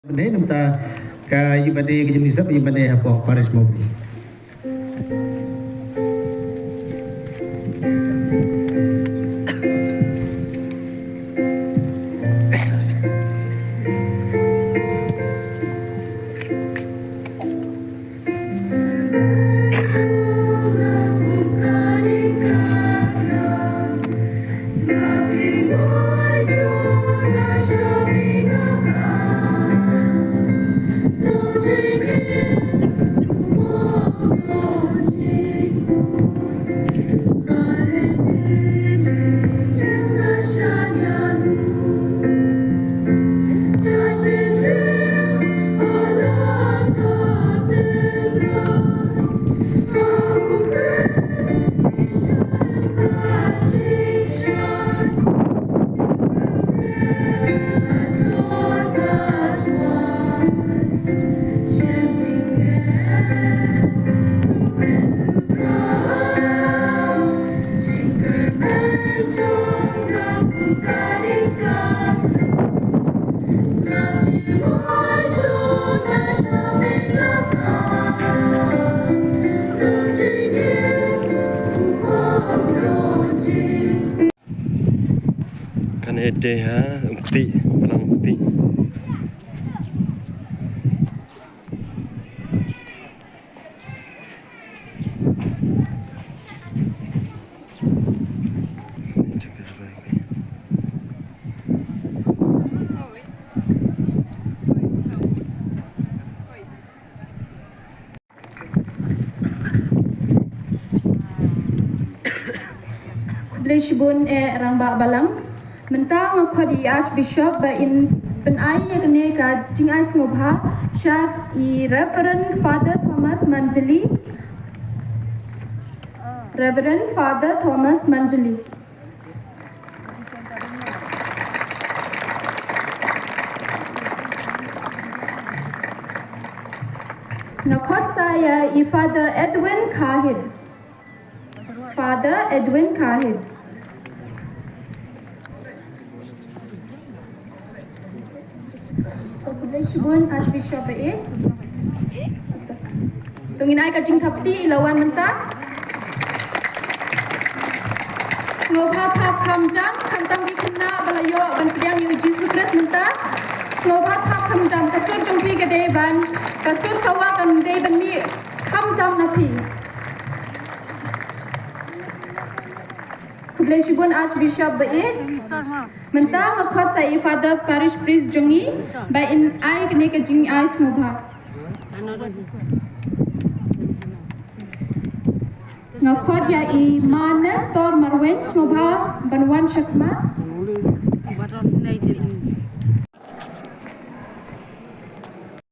Benda namta ka ibade ke jenis apa ibade apa Paris mobil. ktieh ha, ktieh, palang ktieh. Blishbun rang ba balang mentang ngkhodi Archbishop ba in penai yakne ka jingai ngobha syak I Reverend Father Thomas Manjali Reverend Father Thomas Manjali ngakhot saya I Father Edwin Kahid Father Edwin Kahid Blishbun Archbishop ba tungin ay ka jing thapti ilawan menta Ngobha thap khamjam khantam gi khna balayo ban priang yu Jesus Christ menta ngobha thap khamjam kasur jongpi ke dei ban kasur sawa kan dei ban mi khamjam na phi Blishbun Archbishop ba menta ngakhot sai Father Parish Priest jongi ba in ai kne ke jing ai ngobha ngakhot ya I Manes tor marwen ngobha banwan shakma